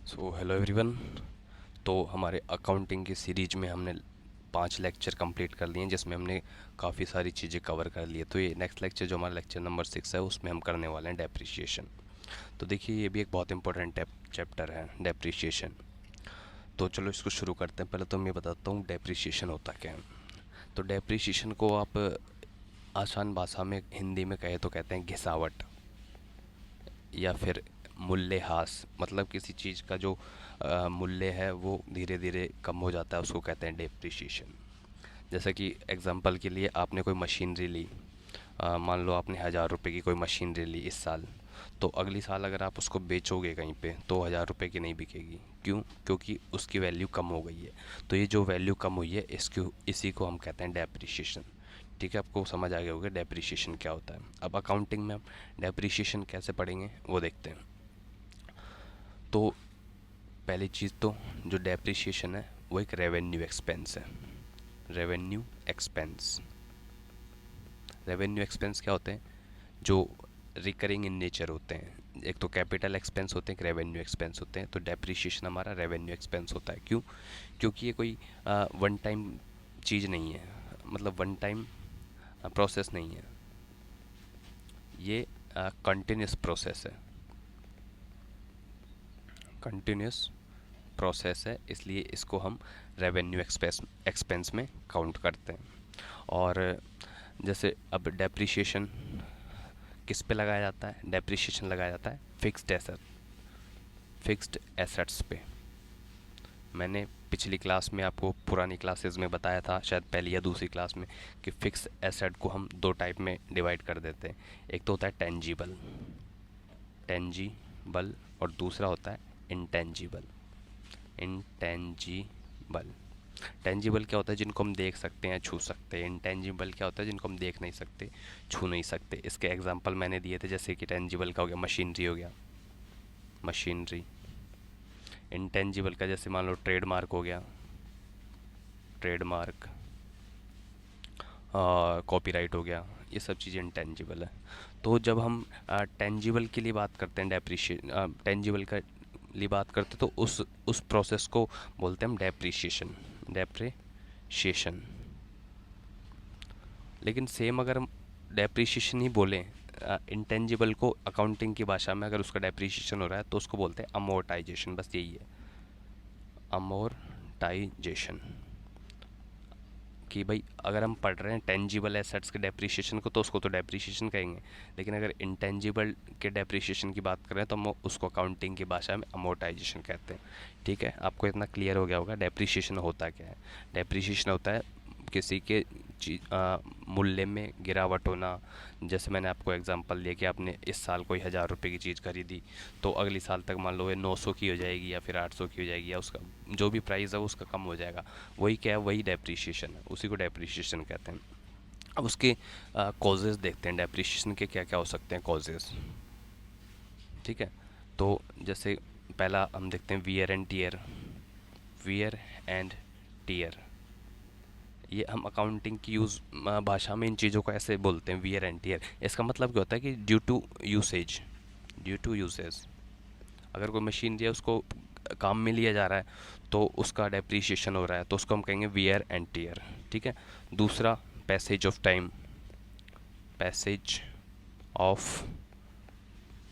So hello everyone. तो हमारे accounting की सीरीज में हमने 5 लेक्चर कंप्लीट कर लिए हैं, जिसमें हमने काफ़ी सारी चीज़ें कवर कर ली है। तो ये नेक्स्ट लेक्चर जो हमारा लेक्चर नंबर 6 है, उसमें हम करने वाले हैं डेप्रिसिएशन। तो देखिए, ये भी एक बहुत इंपॉर्टेंट चैप्टर है, डेप्रिसिएशन। तो चलो इसको शुरू करते हैं। पहले तो मैं बताता हूँ डेप्रिसिएशन होता क्या है। तो डेप्रिसिएशन को आप आसान भाषा में हिंदी में कहे तो कहते हैं घिसावट, या फिर मूल्यह्रास। मतलब किसी चीज़ का जो मूल्य है वो धीरे धीरे कम हो जाता है, उसको कहते हैं डेप्रिसिएशन। जैसे कि एग्जांपल के लिए आपने कोई मशीनरी ली, मान लो आपने 1,000 रुपये की कोई मशीनरी ली इस साल। तो अगली साल अगर आप उसको बेचोगे कहीं पे तो 1,000 रुपये की नहीं बिकेगी। क्यों? क्योंकि उसकी वैल्यू कम हो गई है। तो ये जो वैल्यू कम हुई है, इसकी इसी को हम कहते हैं डेप्रिसिएशन। ठीक है, आपको समझ आ गया होगा डेप्रिसिएशन क्या होता है। अब अकाउंटिंग में हम डेप्रिसिएशन कैसे पढ़ेंगे वो देखते हैं। तो पहली चीज़ तो जो डेप्रिसिएशन है वो एक रेवेन्यू एक्सपेंस है। Revenue expense. रेवेन्यू एक्सपेंस क्या होते हैं? जो रिकरिंग इन नेचर होते हैं। एक तो कैपिटल एक्सपेंस होते हैं, एक रेवेन्यू एक्सपेंस होते हैं। तो डेप्रिसिएशन हमारा रेवेन्यू एक्सपेंस होता है। क्यों? क्योंकि ये कोई वन टाइम चीज़ नहीं है, मतलब वन टाइम प्रोसेस नहीं है, ये कंटिन्यूस प्रोसेस है। कंटिन्यूस प्रोसेस है, इसलिए इसको हम रेवेन्यू एक्सपेंस में काउंट करते हैं। और जैसे अब डेप्रिसिएशन किस पे लगाया जाता है? डेप्रिसिएशन लगाया जाता है फिक्स्ड एसेट्स पे। मैंने पिछली क्लास में आपको, पुरानी क्लासेस में बताया था, शायद पहली या दूसरी क्लास में, कि फिक्स एसेट को हम दो टाइप में डिवाइड कर देते हैं। एक तो होता है टेंजिबल टेंजिबल और दूसरा होता है इंटेंजिबल इंटेंजिबल। टेंजिबल क्या होता है? जिनको हम देख सकते हैं, छू सकते हैं। इंटेंजिबल क्या होता है? जिनको हम देख नहीं सकते, छू नहीं सकते। इसके एग्जांपल मैंने दिए थे, जैसे कि टेंजिबल का हो गया मशीनरी, हो गया मशीनरी। इंटेंजिबल का जैसे मान लो ट्रेडमार्क हो गया, ट्रेडमार्क। कॉपीराइट हो गया। ये सब चीज़ें इंटेंजिबल है। तो जब हम टेंजिबल के लिए बात करते हैं, टेंजिबल का लिए बात करते, तो उस प्रोसेस को बोलते हैं हम डेप्रिसिएशन। डेप्रिसिएशन। लेकिन सेम अगर हम डेप्रिसिएशन ही बोलें, इंटेंजिबल को अकाउंटिंग की भाषा में अगर उसका डेप्रिसिएशन हो रहा है तो उसको बोलते हैं अमोर्टाइजेशन। बस यही है, अमोर्टाइजेशन। कि भाई अगर हम पढ़ रहे हैं टेंजिबल एसेट्स के डेप्रिसिएशन को तो उसको तो डेप्रिसिएशन कहेंगे। लेकिन अगर इंटेंजिबल के डेप्रिसिएशन की बात करें तो हम उसको अकाउंटिंग की भाषा में अमोर्टाइजेशन कहते हैं। ठीक है, आपको इतना क्लियर हो गया होगा डेप्रिसिएशन होता क्या है। डेप्रिसिएशन होता है किसी के मूल्य में गिरावट होना। जैसे मैंने आपको एग्जांपल दिया कि आपने इस साल कोई 1,000 रुपये की चीज़ खरीदी, तो अगली साल तक मान लो ये 900 की हो जाएगी या फिर 800 की हो जाएगी, या उसका जो भी प्राइस है उसका कम हो जाएगा। वही क्या है? वही डेप्रिसिएशन है, उसी को डेप्रिसिएशन कहते हैं। अब उसके कॉजेज़ देखते हैं, डेप्रिसिएशन के क्या क्या हो सकते हैं कॉजेज़। ठीक है, तो जैसे पहला हम देखते हैं wear and tear. Wear and tear, ये हम अकाउंटिंग की भाषा में इन चीज़ों को ऐसे बोलते हैं, वियर एंड टीयर। इसका मतलब क्या होता है कि due to usage. Due to usage, अगर कोई मशीन है उसको काम में लिया जा रहा है तो उसका डेप्रिसिएशन हो रहा है, तो उसको हम कहेंगे वियर एंड टीयर। ठीक है। दूसरा, passage of time. Passage of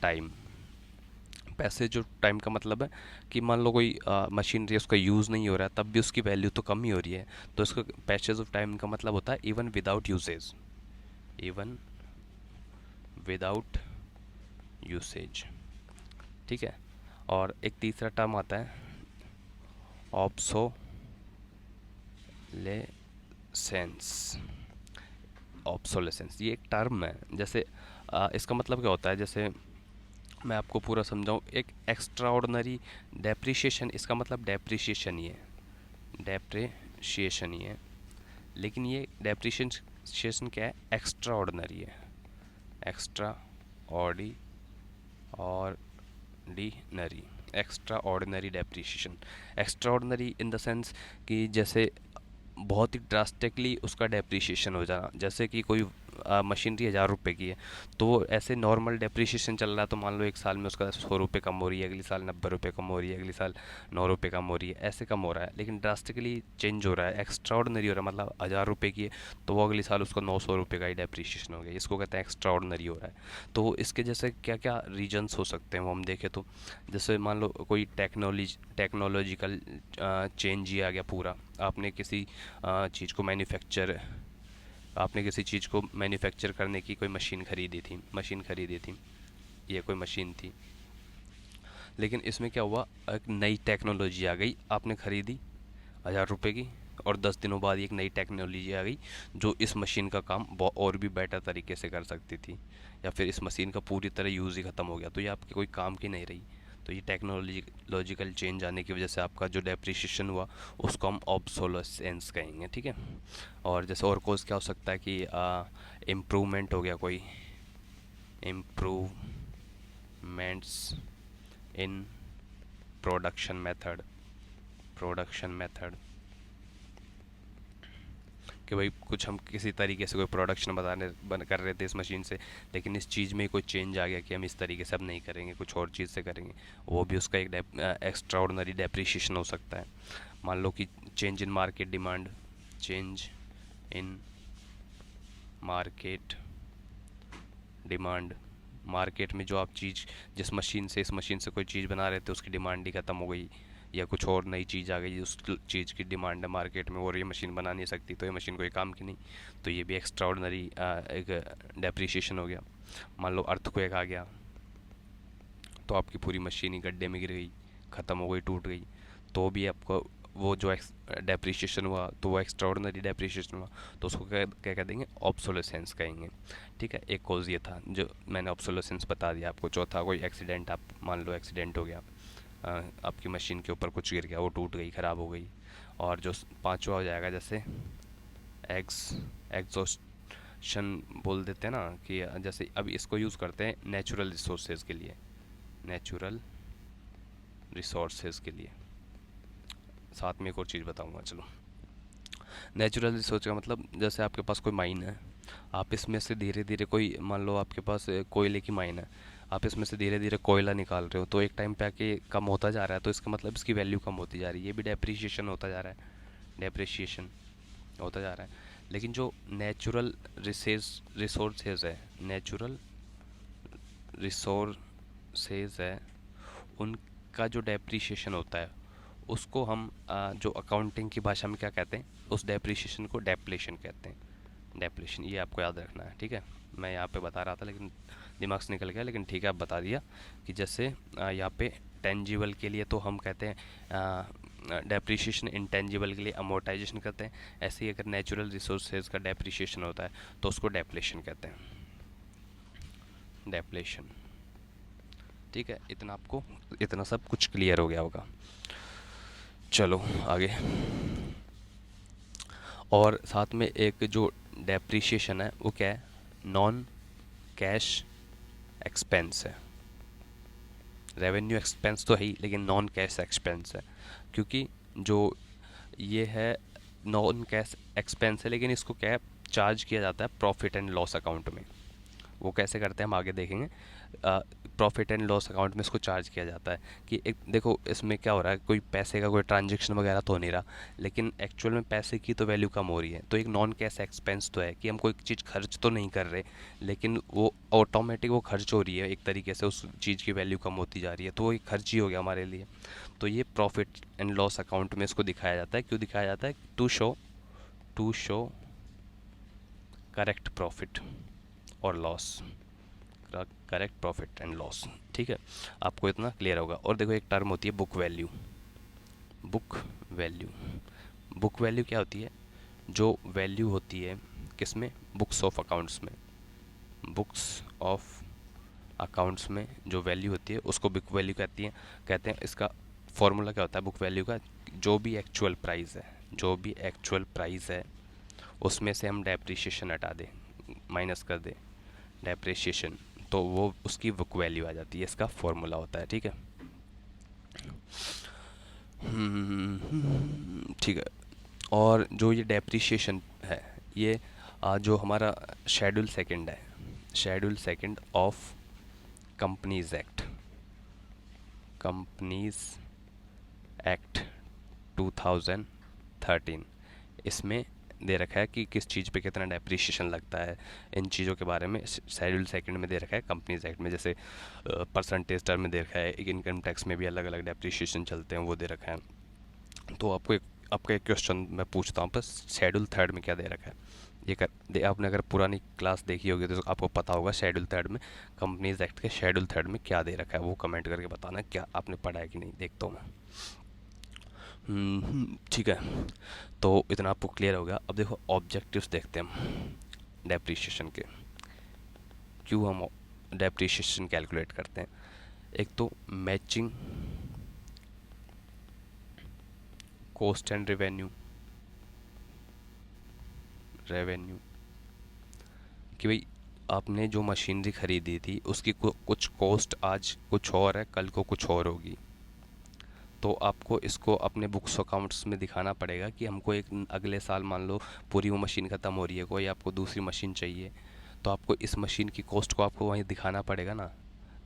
time. Passage of time का मतलब है कि मान लो कोई मशीनरी उसका यूज़ नहीं हो रहा है, तब भी उसकी वैल्यू तो कम ही हो रही है। तो इसका पैसेज ऑफ टाइम का मतलब होता है even without usage. Even without usage. ठीक है। और एक तीसरा टर्म आता है ऑब्सोलेसेंस। ऑब्सोलेसेंस ये एक टर्म है। जैसे इसका मतलब क्या होता है, जैसे मैं आपको पूरा समझाऊं, एक एक्स्ट्रा ऑर्डनरी डेप्रिसिएशन, इसका मतलब डेप्रिसिएशन ही है, डेप्रिसिएशन ही है। लेकिन ये डेप्रिसिएशन क्या है? एक्स्ट्रा ऑर्डनरी है। Extra ordinary, extra ordinary depreciation. Extra ordinary in the sense कि जैसे बहुत ही ड्रास्टिकली उसका डेप्रिसिएशन हो जाना। जैसे कि कोई मशीनरी 1000 रुपये की है, तो वो ऐसे नॉर्मल डेप्रिसिएशन चल रहा है, तो मान लो एक साल में उसका 100 रुपये कम हो रही है, अगले साल 90 रुपये कम हो रही है, अगले साल 9 रुपये कम हो रही है, ऐसे कम हो रहा है। लेकिन ड्रास्टिकली चेंज हो रहा है, एक्स्ट्रा ऑर्डनरी हो रहा है, मतलब 1000 रुपये की है तो वो अगले साल उसको 900 रुपये का ही डेप्रिसिएशन हो गया, इसको कहते हैं एक्स्ट्रा ऑर्डनरी हो रहा है। तो इसके जैसे क्या क्या रीजन्स हो सकते हैं वो हम देखें तो, जैसे मान लो कोई टेक्नोलॉजिकल चेंज ही आ गया पूरा, आपने किसी चीज़ को मैन्युफैक्चर आपने किसी चीज़ को मैन्युफैक्चर करने की कोई मशीन खरीदी थी, ये कोई मशीन थी, लेकिन इसमें क्या हुआ, एक नई टेक्नोलॉजी आ गई, आपने खरीदी 1000 रुपये की, और 10 दिनों बाद एक नई टेक्नोलॉजी आ गई जो इस मशीन का काम और भी बेटर तरीके से कर सकती थी, या फिर इस मशीन का पूरी तरह यूज़ ही ख़त्म हो गया, तो ये आपके कोई काम की नहीं रही। तो ये टेक्नोलॉजिकल चेंज आने की वजह से आपका जो डेप्रिसिएशन हुआ उसको हम ऑब्सोलेसेंस कहेंगे, ठीक है। और जैसे और कोर्स क्या हो सकता है कि इम्प्रूवमेंट हो गया, कोई इम्प्रूवमेंट्स इन प्रोडक्शन मेथड कि भाई कुछ हम किसी तरीके से कोई प्रोडक्शन कर रहे थे इस मशीन से, लेकिन इस चीज़ में कोई चेंज आ गया कि हम इस तरीके से अब नहीं करेंगे, कुछ और चीज़ से करेंगे, वो भी उसका एक एक्स्ट्रा ऑर्डनरी डेप्रिसिएशन हो सकता है। मान लो कि change in market demand, market में जो आप चीज़ जिस मशीन से इस मशीन से कोई चीज़ बना रहे थे उसकी डिमांड ही ख़त्म हो गई, या कुछ और नई चीज़ आ गई उस चीज़ की डिमांड है मार्केट में और ये मशीन बना नहीं सकती, तो ये मशीन कोई काम की नहीं, तो ये भी एक्स्ट्रा ऑर्डनरी एक डेप्रिसिएशन हो गया। मान लो अर्थक्वेक आ गया तो आपकी पूरी मशीन ही गड्ढे में गिर गई, ख़त्म हो गई, टूट गई, तो भी आपको वो जो डेप्रिसिएशन हुआ तो वो एक्स्ट्रा ऑर्डनरी डेप्रिसिएशन हुआ, तो उसको क्या क्या कह देंगे, ऑब्सोलेसेंस कहेंगे, ठीक है। एक कॉज ये था जो मैंने ऑब्सोलेसेंस बता दिया आपको। चौथा, कोई एक्सीडेंट, आप मान लो एक्सीडेंट हो गया, आपकी मशीन के ऊपर कुछ गिर गया, वो टूट गई, ख़राब हो गई। और जो पांचवा हो जाएगा, जैसे एग्जॉस्शन बोल देते हैं ना, कि जैसे अब इसको यूज़ करते हैं नेचुरल रिसोर्सेज के लिए, नेचुरल रिसोर्सेज के लिए। साथ में एक और चीज़ बताऊंगा, चलो। नेचुरल रिसोर्स का मतलब, जैसे आपके पास कोई माइन है, आप इसमें से धीरे धीरे, कोई मान लो आपके पास कोयले की माइन है, आप इसमें से धीरे धीरे कोयला निकाल रहे हो, तो एक टाइम पे आके कम होता जा रहा है, तो इसका मतलब इसकी वैल्यू कम होती जा रही है, ये भी डेप्रिसिएशन होता जा रहा है, डेप्रिसिएशन होता जा रहा है। लेकिन जो नेचुरल रिसोर्सेज है, नेचुरल रिसोर्सेज है, उनका जो डेप्रिसिएशन होता है उसको हम जो अकाउंटिंग की भाषा में क्या कहते हैं, उस डेप्रिसिएशन को डेप्लेशन कहते हैं, डेप्लेशन, ये आपको याद रखना है, ठीक है। मैं यहाँ पे बता रहा था लेकिन दिमाग से निकल गया, लेकिन ठीक है, आप बता दिया कि जैसे यहाँ पे टेंजिबल के लिए तो हम कहते हैं डेप्रिसिएशन, इंटेंजिबल के लिए अमोर्टाइजेशन कहते हैं, ऐसे ही अगर नेचुरल रिसोर्सेज का डेप्रिसिएशन होता है तो उसको डेप्लेशन कहते हैं, डेप्लेशन, ठीक है। इतना सब कुछ क्लियर हो गया होगा। चलो आगे। और साथ में एक जो डेप्रिसिएशन है वो क्या है, नॉन कैश एक्सपेंस है। रेवेन्यू एक्सपेंस तो है ही, लेकिन नॉन कैश एक्सपेंस है, क्योंकि जो ये है नॉन कैश एक्सपेंस है, लेकिन इसको क्या है, चार्ज किया जाता है प्रॉफिट एंड लॉस अकाउंट में। वो कैसे करते हैं हम आगे देखेंगे। प्रॉफिट एंड लॉस अकाउंट में इसको चार्ज किया जाता है कि एक देखो इसमें क्या हो रहा है, कोई पैसे का कोई ट्रांजेक्शन वगैरह तो हो नहीं रहा, लेकिन एक्चुअल में पैसे की तो वैल्यू कम हो रही है, तो एक नॉन कैश एक्सपेंस तो है कि हम कोई चीज़ खर्च तो नहीं कर रहे, लेकिन वो ऑटोमेटिक वो खर्च हो रही है, एक तरीके से उस चीज़ की वैल्यू कम होती जा रही है, तो वो एक खर्च ही हो गया हमारे लिए। तो ये प्रॉफिट एंड लॉस अकाउंट में इसको दिखाया जाता है। क्यों दिखाया जाता है? टू शो करेक्ट प्रॉफिट और loss, correct profit and loss, ठीक है। आपको इतना क्लियर होगा। और देखो एक टर्म होती है book value. Book value, book value क्या होती है? जो वैल्यू होती है किसमें? बुक्स ऑफ अकाउंट्स में। बुक्स ऑफ अकाउंट्स में जो वैल्यू होती है उसको बुक वैल्यू कहते हैं। इसका फॉर्मूला क्या होता है बुक वैल्यू का? जो भी एक्चुअल प्राइस है उसमें से हम डेप्रिसिएशन हटा दें, माइनस कर दें डेप्रिसिएशन, तो वो उसकी बुक वैल्यू आ जाती है। इसका फॉर्मूला होता है, ठीक है। ठीक है। और जो ये डेप्रिसिएशन है ये जो हमारा शेड्यूल सेकंड है, schedule second of companies act, companies act 2013, इसमें दे रखा है कि किस चीज़ पे कितना डेप्रिसिएशन लगता है। इन चीज़ों के बारे में शेड्यूल सेकंड में दे रखा है कंपनीज एक्ट में। जैसे परसेंटेज टर्म में दे रखा है, इनकम टैक्स में भी अलग अलग डेप्रिसिएशन चलते हैं, वो दे रखा है। तो आपका एक क्वेश्चन मैं पूछता हूँ, बस शेड्यूल थर्ड में क्या दे रखा है। आपने अगर पुरानी क्लास देखी होगी तो आपको पता होगा शेड्यूल थर्ड में, कंपनीज एक्ट के शेड्यूल थर्ड में क्या दे रखा है। वो कमेंट करके बताना क्या आपने पढ़ा है कि नहीं, देखता हूँ मैं। ठीक है, तो इतना आपको क्लियर हो गया। अब देखो ऑब्जेक्टिव्स देखते हैं हम डेप्रिसिएशन के, क्यों हम डेप्रिसिएशन कैलकुलेट करते हैं। एक तो मैचिंग कॉस्ट एंड रेवेन्यू, कि भाई आपने जो मशीनरी खरीदी थी उसकी कुछ कॉस्ट आज कुछ और है, कल को कुछ और होगी। तो आपको इसको अपने बुक्स अकाउंट्स में दिखाना पड़ेगा कि हमको एक अगले साल मान लो पूरी वो मशीन ख़त्म हो रही है, कोई आपको दूसरी मशीन चाहिए, तो आपको इस मशीन की कॉस्ट को आपको वहीं दिखाना पड़ेगा ना।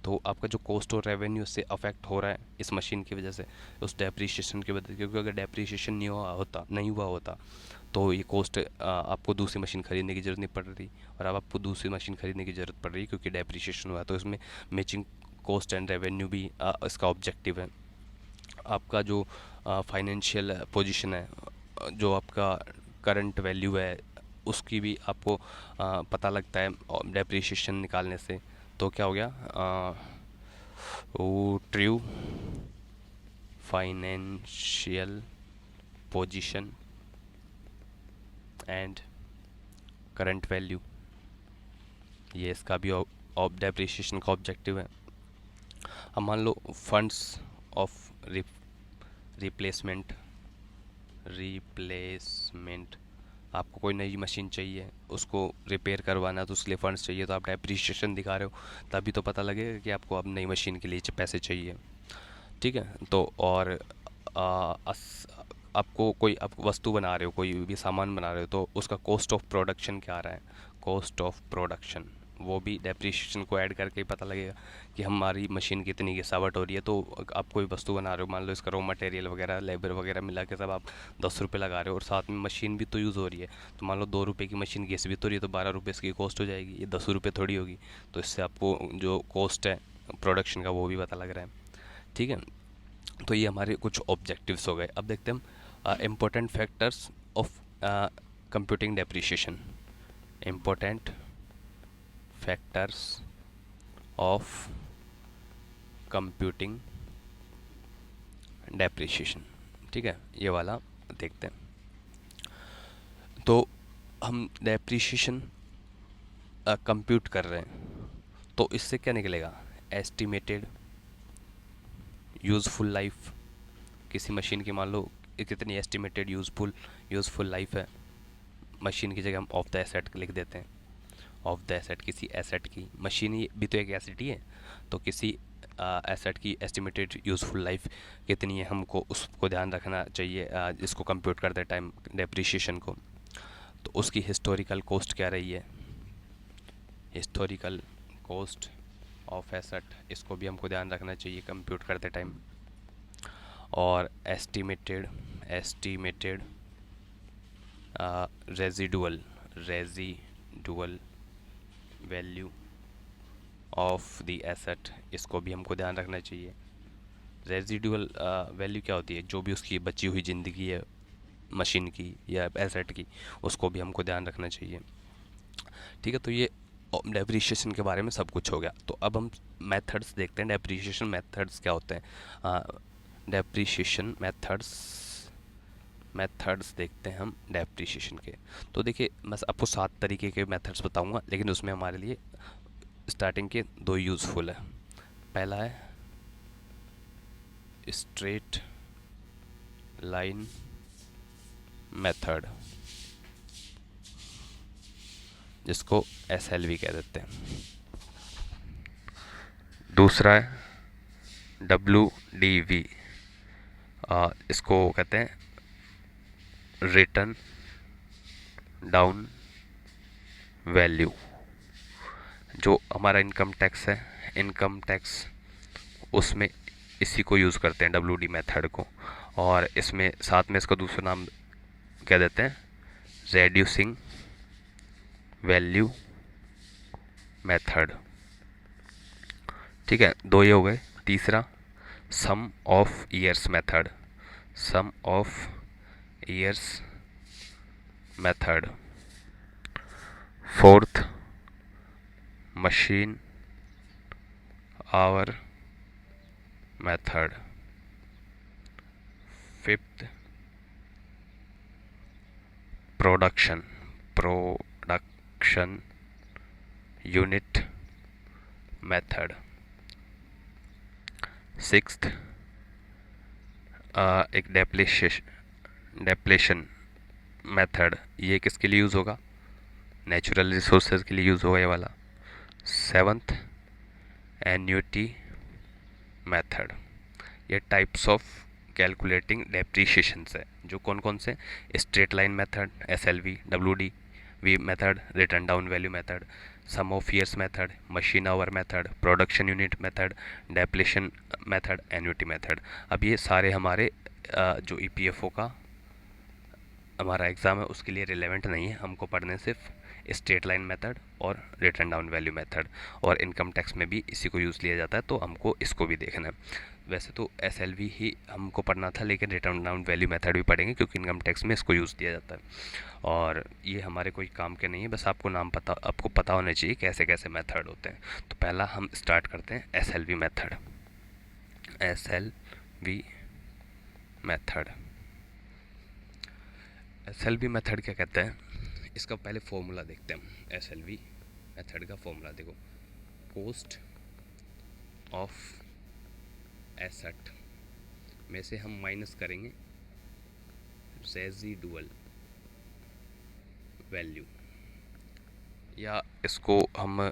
तो आपका जो कॉस्ट और रेवेन्यू से अफेक्ट हो रहा है इस मशीन की वजह से, उस डेप्रीशिएशन की वजह से, क्योंकि अगर डेप्रीशिएशन नहीं हुआ होता तो ये कॉस्ट आपको दूसरी मशीन खरीदने की ज़रूरत नहीं पड़ रही, और अब आपको दूसरी मशीन खरीदने की ज़रूरत पड़ रही है क्योंकि डेप्रीशिएशन हुआ है। तो इसमें मैचिंग कॉस्ट एंड रेवेन्यू भी इसका ऑब्जेक्टिव है। आपका जो फाइनेंशियल पोजीशन है, जो आपका करंट वैल्यू है, उसकी भी आपको पता लगता है डेप्रीशिएशन निकालने से। तो क्या हो गया, true financial position and current value, ये इसका भी डेप्रीशिएशन का ऑब्जेक्टिव है। अब मान लो फंड्स ऑफ रिप्लेसमेंट, आपको कोई नई मशीन चाहिए, उसको रिपेयर करवाना, तो उसके लिए फंड्स चाहिए, तो आप डेप्रीशिएशन दिखा रहे हो, तभी तो पता लगेगा कि आपको अब नई मशीन के लिए पैसे चाहिए। ठीक है, तो और आपको कोई आप वस्तु बना रहे हो, कोई भी सामान बना रहे हो, तो उसका कॉस्ट ऑफ प्रोडक्शन क्या आ रहा है, कॉस्ट ऑफ प्रोडक्शन, वो भी डेप्रीशिएशन को ऐड करके ही पता लगेगा कि हमारी मशीन कितनी गिरावट हो रही है। तो आप कोई वस्तु बना रहे हो, मान लो इसका रॉ मटेरियल वगैरह, लेबर वगैरह मिला के सब आप 10 रुपये लगा रहे हो, और साथ में मशीन भी तो यूज़ हो रही है। तो मान लो 2 रुपये की मशीन घिस भी तो रही है, तो 12 रुपये इसकी कॉस्ट हो जाएगी, ये 10 रुपये थोड़ी होगी। तो इससे आपको जो कॉस्ट है प्रोडक्शन का वो भी पता लग रहा है। ठीक है, तो ये हमारे कुछ ऑब्जेक्टिव्स हो गए। अब देखते हैं हम important factors of computing depreciation, important factors of computing depreciation. ठीक है, ये वाला देखते हैं। तो हम डेप्रिसिएशन कंप्यूट कर रहे हैं, तो इससे क्या निकलेगा, एस्टिमेटेड यूज़फुल लाइफ किसी मशीन की, मान लो कितनी एस्टिमेटेड यूज़फुल लाइफ है मशीन की, जगह हम ऑफ द एसेट लिख देते हैं। ऑफ द एसेट, किसी एसेट की, मशीन ही भी तो एक एसेट ही है, तो किसी एसेट की एस्टिमेटेड यूज़फुल लाइफ कितनी है, हमको उसको ध्यान रखना चाहिए इसको कंप्यूट करते टाइम डेप्रिसिएशन को। तो उसकी हिस्टोरिकल कॉस्ट क्या रही है, हिस्टोरिकल कॉस्ट ऑफ एसेट, इसको भी हमको ध्यान रखना चाहिए कंप्यूट करते टाइम। और estimated residual value of the asset, इसको भी हमको ध्यान रखना चाहिए। रेजिडुअल वैल्यू क्या होती है, जो भी उसकी बची हुई ज़िंदगी है मशीन की या एसेट की, उसको भी हमको ध्यान रखना चाहिए। ठीक है, तो ये डेप्रिसिएशन के बारे में सब कुछ हो गया। तो अब हम मेथड्स देखते हैं, डेप्रिसिएशन मेथड्स क्या होते हैं। डेप्रिसिएशन मेथड्स देखते हैं हम डेप्रिसिएशन के। तो देखिए मैं आपको 7 तरीके के मेथड्स बताऊंगा, लेकिन उसमें हमारे लिए स्टार्टिंग के 2 यूज़फुल है। पहला है स्ट्रेट लाइन मेथड, जिसको SLV कह देते हैं। दूसरा है WDV, इसको कहते हैं रिटर्न डाउन वैल्यू। जो हमारा इनकम टैक्स है, इनकम टैक्स उसमें इसी को यूज़ करते हैं, WD मेथड को। और इसमें साथ में इसका दूसरा नाम क्या देते हैं, रेड्यूसिंग वैल्यू मेथड। ठीक है, दो ये हो गए। तीसरा sum of years method, sum of years method. Fourth machine hour method. Fifth production production unit method. Sixth एक डेप्लेशन मेथड, ये किसके लिए यूज़ होगा, नेचुरल रिसोर्सेज के लिए यूज़ होगा ये वाला। Seventh annuity method. ये टाइप्स ऑफ कैलकुलेटिंग डेप्रीशिएशंस है, जो कौन कौन से, straight line method, SLV, WD V method, return down value method, sum of years method, machine hour method, production unit method, depletion method, annuity method. अब ये सारे हमारे जो EPFO का हमारा एग्ज़ाम है उसके लिए रिलेवेंट नहीं है, हमको पढ़ने सिर्फ स्ट्रेट लाइन मेथड और रिटर्न डाउन वैल्यू मेथड, और इनकम टैक्स में भी इसी को यूज़ लिया जाता है, तो हमको इसको भी देखना है। वैसे तो SLV ही हमको पढ़ना था, लेकिन रिटर्न डाउन वैल्यू मेथड भी पढ़ेंगे क्योंकि इनकम टैक्स में इसको यूज़ किया जाता है। और ये हमारे कोई काम के नहीं है, बस आपको पता होना चाहिए कैसे कैसे मेथड होते हैं। तो पहला हम स्टार्ट करते हैं SLV method. SLV method, SLV method क्या कहते हैं, इसका पहले फॉर्मूला देखते हैं हम। SLV मेथड का फॉर्मूला देखो, कॉस्ट ऑफ एसेट में से हम माइनस करेंगे रेजिडुअल वैल्यू, या इसको हम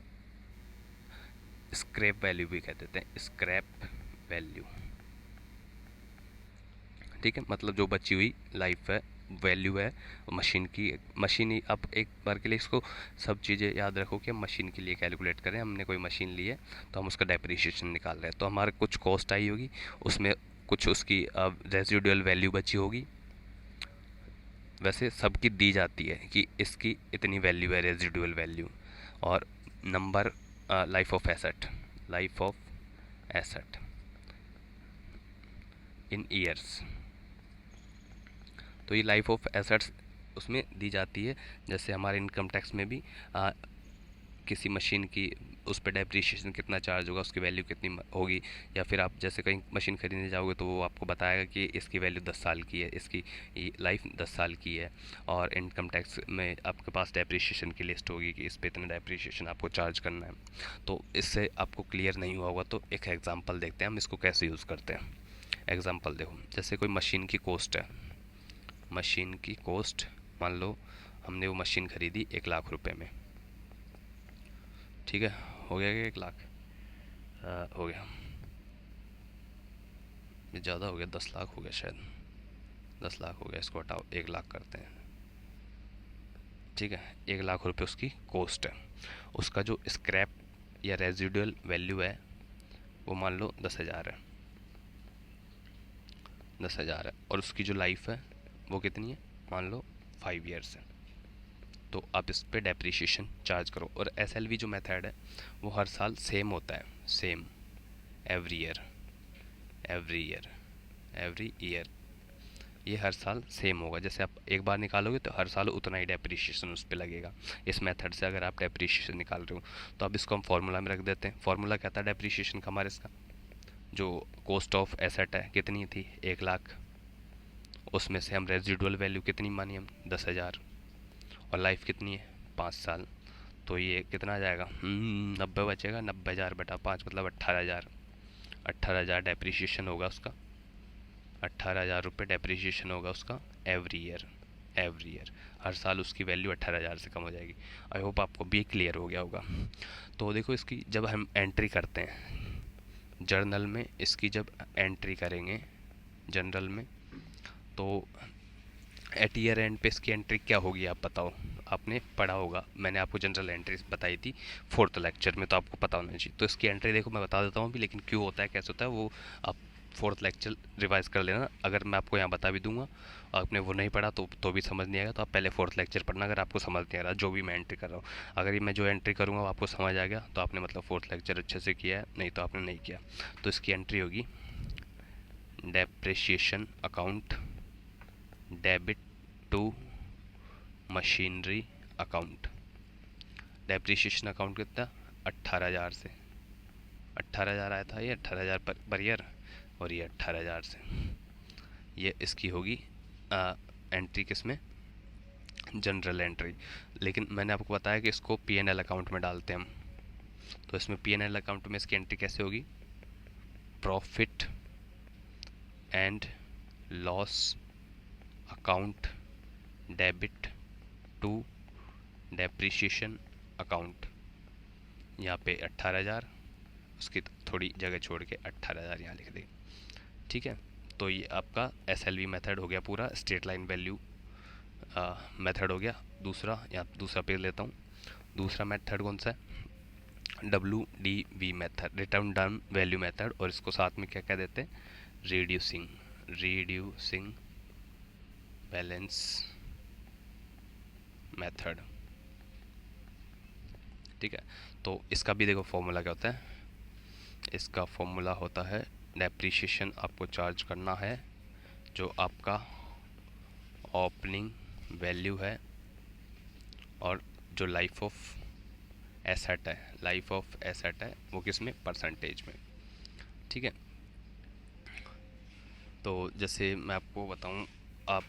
स्क्रैप वैल्यू भी कह देते हैं, स्क्रैप वैल्यू। ठीक है, मतलब जो बची हुई लाइफ है, वैल्यू है मशीन की। मशीन ही, आप एक बार के लिए इसको सब चीज़ें याद रखो कि हम मशीन के लिए कैलकुलेट करें, हमने कोई मशीन ली है तो हम उसका डेप्रीशिएशन निकाल रहे हैं, तो हमारे कुछ कॉस्ट आई होगी, उसमें कुछ उसकी रेजिडुअल वैल्यू बची होगी। वैसे सबकी दी जाती है कि इसकी इतनी वैल्यू है, रेजिडुअल वैल्यू, और number, life of asset, life of asset in years. तो ये लाइफ ऑफ एसेट्स उसमें दी जाती है। जैसे हमारे इनकम टैक्स में भी किसी मशीन की उस पर डेप्रीशिएशन कितना चार्ज होगा, उसकी वैल्यू कितनी होगी, या फिर आप जैसे कहीं मशीन खरीदने जाओगे तो वो आपको बताएगा कि इसकी वैल्यू 10 साल की है, इसकी लाइफ 10 साल की है। और इनकम टैक्स में आपके पास डेप्रीशिएशन की लिस्ट होगी कि इस पर इतना डेप्रीशिएशन आपको चार्ज करना है। तो इससे आपको क्लियर नहीं हुआ होगा तो एक एग्जाम्पल देखते हैं हम इसको कैसे यूज़ करते हैं। एग्जाम्पल देखो, जैसे कोई मशीन की कॉस्ट है, मशीन की कॉस्ट मान लो हमने वो मशीन खरीदी 1 लाख रुपए में। ठीक है, हो गया क्या 1 लाख? हो गया, ये ज़्यादा हो गया, 10 लाख हो गया शायद, 10 लाख हो गया, इसको हटाओ, 1 लाख करते हैं। ठीक है, 1 लाख रुपए उसकी कॉस्ट है। उसका जो स्क्रैप या रेजिडुअल वैल्यू है वो मान लो 10,000 है, 10,000 है, और उसकी जो लाइफ है वो कितनी है, मान लो 5 ईयर्स है। तो आप इस पे डेप्रीशिएशन चार्ज करो। और SLV जो मेथड है वो हर साल सेम होता है, same, every year, every year, every year, ये हर साल सेम होगा। जैसे आप एक बार निकालोगे तो हर साल उतना ही डेप्रीशिएशन उस पर लगेगा। इस मेथड से अगर आप डेप्रीशिएशन निकाल रहे हो तो अब इसको हम फार्मूला में रख देते हैं। फार्मूला क्या था डेप्रीशिएशन का हमारे, इसका जो कॉस्ट ऑफ एसेट है कितनी थी, 1 लाख, उसमें से हम रेजिडुअल वैल्यू कितनी मानी हम, 10,000, और लाइफ कितनी है, 5 साल। तो ये कितना आ जाएगा, 90 बचेगा, 90,000 बटा 5 मतलब 18,000, 18,000 डेप्रीशिएशन होगा उसका, 18,000 रुपये डेप्रीशिएशन होगा उसका एवरी ईयर, एवरी ईयर, हर साल उसकी वैल्यू 18,000 से कम हो जाएगी। आई होप आपको भी क्लियर हो गया होगा। तो देखो, इसकी जब हम एंट्री करते हैं जर्नल में, इसकी जब एंट्री करेंगे जनरल में, तो एट ईयर एंड पे इसकी एंट्री क्या होगी आप बताओ, आपने पढ़ा होगा, मैंने आपको जनरल एंट्री बताई थी फोर्थ लेक्चर में, तो आपको पता होना चाहिए। तो इसकी एंट्री देखो मैं बता देता हूँ अभी, लेकिन क्यों होता है कैसे होता है वो आप फोर्थ लेक्चर रिवाइज कर लेना। अगर मैं आपको यहाँ बता भी दूंगा और आपने वो नहीं पढ़ा तो भी समझ नहीं आएगा, तो आप पहले फोर्थ लेक्चर पढ़ना अगर आपको समझ नहीं आ रहा जो भी मैं एंट्री कर रहा हूँ। अगर ये मैं जो एंट्री करूँगा वो आपको समझ आ गया तो आपने मतलब फोर्थ लेक्चर अच्छे से किया है, नहीं तो आपने नहीं किया। तो इसकी एंट्री होगी depreciation account debit to machinery account. Depreciation account कितना, 18,000 से, 18,000 आया था ये, 18,000 पर ईयर, और ये 18,000 से। ये इसकी होगी एंट्री किस में, जनरल एंट्री। लेकिन मैंने आपको बताया कि इसको पी एन एल अकाउंट में डालते हैं हम, तो इसमें पी एन एल अकाउंट में इसकी एंट्री कैसे होगी, profit and loss account debit to depreciation account. यहाँ पे 18,000, उसकी थोड़ी जगह छोड़ के 18,000 यहाँ लिख दें। ठीक है, तो ये आपका SLV मेथड हो गया, पूरा स्ट्रेट लाइन वैल्यू मेथड हो गया। दूसरा, यहाँ दूसरा पेज लेता हूँ। दूसरा मेथड कौन सा है, WDV method, return down value method, और इसको साथ में क्या कह देते हैं, रिड्यूसिंग बैलेंस मेथड। ठीक है, तो इसका भी देखो फॉर्मूला क्या होता है, इसका फॉर्मूला होता है डेप्रिसिएशन आपको चार्ज करना है जो आपका ओपनिंग वैल्यू है, और जो लाइफ ऑफ एसेट है, लाइफ ऑफ एसेट है वो किस में, परसेंटेज में। ठीक है, तो जैसे मैं आपको बताऊं, आप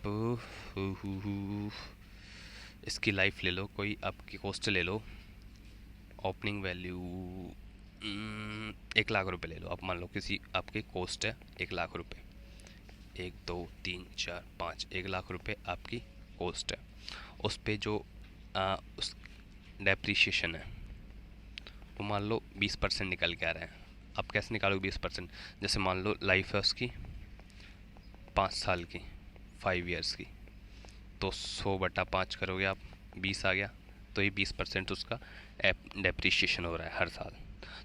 इसकी लाइफ ले लो, कोई आपकी कॉस्ट ले लो, ओपनिंग वैल्यू 1,00,000 रुपये ले लो आप, मान लो किसी आपकी कॉस्ट है 1,00,000 रुपये, 1 2 3 4 5, 1,00,000 रुपये आपकी कॉस्ट है। उस पे जो उस डेप्रीशिएशन है वो मान लो 20% निकल के आ रहा है। आप कैसे निकालोगे 20%, जैसे मान लो लाइफ है उसकी 5 साल की, 5 ईयर्स की, तो 100/5 करोगे आप, 20 आ गया, तो ये 20% उसका डेप्रीशिएशन हो रहा है हर साल।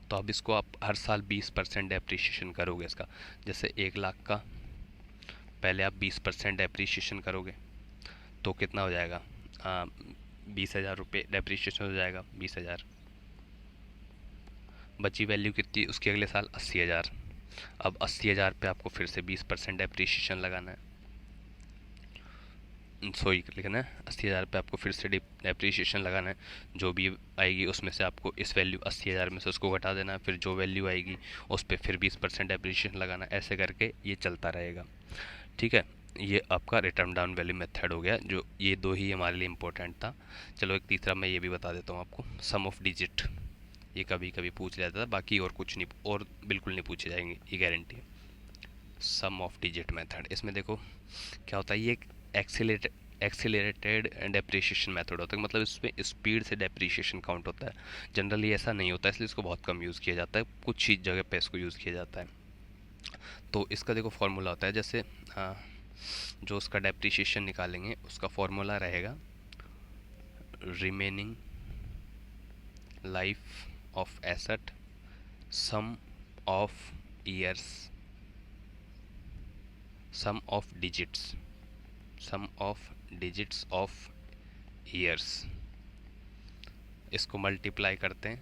तो अब इसको आप हर साल 20% डेप्रीशिएशन करोगे इसका, जैसे 1,00,000 का पहले आप 20% डेप्रीशिएशन करोगे तो कितना हो जाएगा, 20,000 रुपये डेप्रीशिएशन हो जाएगा, 20,000। बची वैल्यू कितनी उसकी अगले साल, 80,000। अब 80,000 पे आपको फिर से 20% डेप्रीशिएशन लगाना है, सॉरी लिखना है, 80,000 पे आपको फिर से डेप्रीशिएशन लगाना है। जो भी आएगी उसमें से आपको इस वैल्यू 80,000 में से उसको घटा देना है, फिर जो वैल्यू आएगी उस पर फिर 20% डेप्रीशिएशन लगाना है, ऐसे करके ये चलता रहेगा। ठीक है, ये आपका रिटर्न डाउन वैल्यू मेथड हो गया, जो ये दो ही हमारे लिए इम्पोर्टेंट था। चलो एक तीसरा मैं ये भी बता देता हूँ आपको, सम ऑफ डिजिट। ये कभी कभी पूछ लिया जाता था, बाकी और कुछ नहीं, और बिल्कुल नहीं पूछे जाएंगे, ये गारंटी है। सम ऑफ डिजिट मेथड, इसमें देखो क्या होता है, ये एक एक्सीलरेटेड डेप्रिसिएशन मेथड होता है, मतलब इसमें स्पीड से डेप्रिसिएशन काउंट होता है। जनरली ऐसा नहीं होता है, इसलिए इसको बहुत कम यूज़ किया जाता है, कुछ ही जगह पे इसको यूज़ किया जाता है। तो इसका देखो फॉर्मूला होता है, जैसे जो उसका डेप्रिसिएशन निकालेंगे उसका फॉर्मूला रहेगा remaining life of asset sum of years sum of digits of years. इसको मल्टीप्लाई करते हैं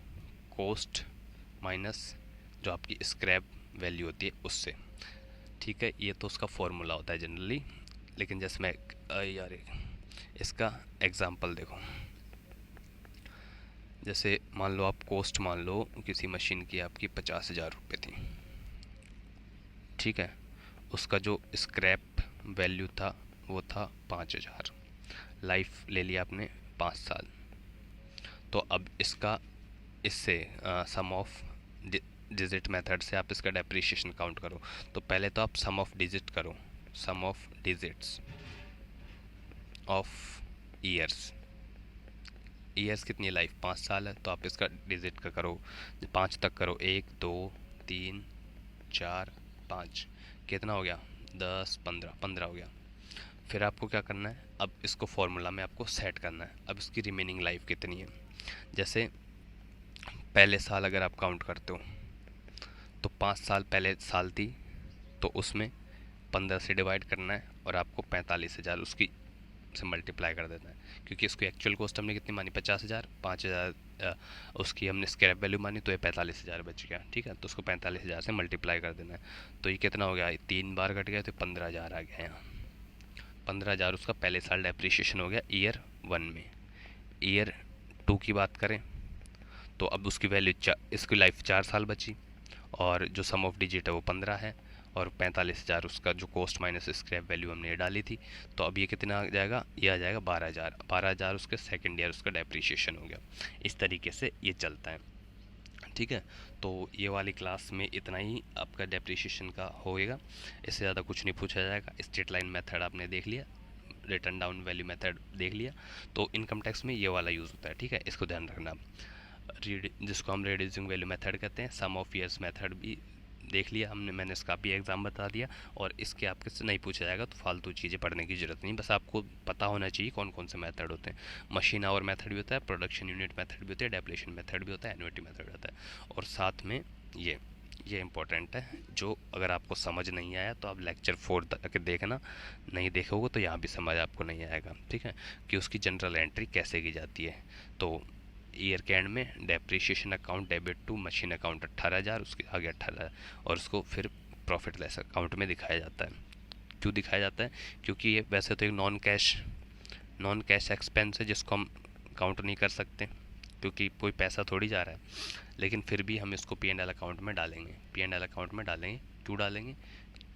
कॉस्ट माइनस जो आपकी स्क्रैप वैल्यू होती है उससे। ठीक है, ये तो उसका फॉर्मूला होता है जनरली, लेकिन जैसे मैं यार इसका एग्जांपल देखो, जैसे मान लो आप कॉस्ट मान लो किसी मशीन की आपकी 50,000 रुपये थी। ठीक है, उसका जो स्क्रैप वैल्यू था वो था 5,000, लाइफ ले लिया आपने 5 साल। तो अब इसका इससे सम ऑफ डिजिट मेथड से आप इसका डेप्रिसिएशन काउंट करो। तो पहले तो आप सम ऑफ डिजिट करो, sum of digits of years. Years कितनी लाइफ 5 साल है, तो आप इसका डिजिट का करो, 5 तक करो, 1 2 3 4 5, कितना हो गया, 10 15 15 हो गया। फिर आपको क्या करना है, अब इसको फॉर्मूला में आपको सेट करना है। अब इसकी रिमेनिंग लाइफ कितनी है, जैसे पहले साल अगर आप काउंट करते हो तो 5 साल पहले साल थी, तो उसमें 15 से डिवाइड करना है और आपको 45,000 उसकी से मल्टीप्लाई कर देना है, क्योंकि इसको एक्चुअल कॉस्ट हमने कितनी मानी 50,000, 5,000 उसकी हमने स्क्रैप वैल्यू मानी, तो ये 45,000 बच गया। ठीक है, तो उसको 45,000 से मल्टीप्लाई कर देना है। तो ये कितना हो गया, 3 बार कट गया तो 15,000 आ गया यहाँ। 15,000 उसका पहले साल डेप्रिशिएशन हो गया ईयर 1 में। ईयर 2 की बात करें तो अब उसकी वैल्यू इसकी लाइफ 4 साल बची, और जो सम ऑफ डिजिट है वो 15 है, और 45,000 उसका जो कॉस्ट माइनस स्क्रैप वैल्यू हमने ये डाली थी। तो अब ये कितना आ जाएगा, ये आ जाएगा 12,000। 12,000 उसके सेकेंड ईयर उसका डेप्रीशिएशन हो गया। इस तरीके से ये चलता है। ठीक है, तो ये वाली क्लास में इतना ही आपका डेप्रीशिएशन का होएगा, इससे ज़्यादा कुछ नहीं पूछा जाएगा। स्ट्रेट लाइन मेथड आपने देख लिया, रिटर्न डाउन वैल्यू मेथड देख लिया, तो इनकम टैक्स में ये वाला यूज़ होता है। ठीक है, इसको ध्यान रखना। जिसको हम रिड्यूसिंग वैल्यू मेथड कहते हैं, सम ऑफ ईयर्स मेथड भी देख लिया हमने, मैंने इसका भी एग्जाम बता दिया, और इसके आपके से नहीं पूछा जाएगा, तो फालतू चीज़ें पढ़ने की ज़रूरत नहीं, बस आपको पता होना चाहिए कौन कौन से मेथड होते हैं। मशीन आवर मेथड भी होता है, प्रोडक्शन यूनिट मेथड भी होता है, डेप्लेशन मेथड भी होता है, एन्युटी मेथड होता है, और साथ में ये इंपॉर्टेंट है। जो अगर आपको समझ नहीं आया तो आप लेक्चर 4 तक देखना, नहीं देखोगे तो यहाँ भी समझ आपको नहीं आएगा। ठीक है, कि उसकी जनरल एंट्री कैसे की जाती है। तो ईयर के एंड में depreciation account debit to machine account 18,000, उसके आगे 18, और उसको फिर प्रॉफिट लेस अकाउंट में दिखाया जाता है। क्यों दिखाया जाता है, क्योंकि ये वैसे तो एक नॉन कैश एक्सपेंस है, जिसको हम काउंट नहीं कर सकते, क्योंकि कोई पैसा थोड़ी जा रहा है, लेकिन फिर भी हम इसको पी एंड एल अकाउंट में डालेंगे। पी एंड एल अकाउंट में डालेंगे, क्यों डालेंगे,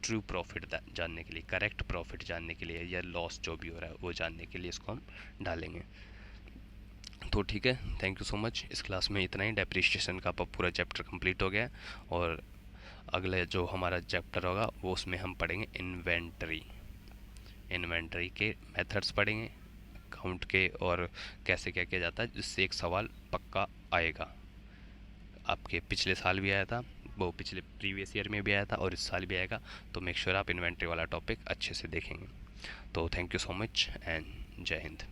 ट्रू प्रॉफिट जानने के लिए, करेक्ट प्रॉफिट जानने के लिए, या लॉस जो भी हो रहा है वो जानने के लिए इसको हम डालेंगे। तो ठीक है, थैंक यू सो मच। इस क्लास में इतना ही, डेप्रिशिएशन का पूरा चैप्टर कंप्लीट हो गया, और अगले जो हमारा चैप्टर होगा वो उसमें हम पढ़ेंगे इन्वेंटरी के मेथड्स पढ़ेंगे, काउंट के, और कैसे क्या किया जाता है, जिससे एक सवाल पक्का आएगा। आपके पिछले साल भी आया था, वो पिछले प्रीवियस ईयर में भी आया था, और इस साल भी आएगा, तो मेक श्योर आप इन्वेंटरी वाला टॉपिक अच्छे से देखेंगे। तो thank you so much and जय हिंद।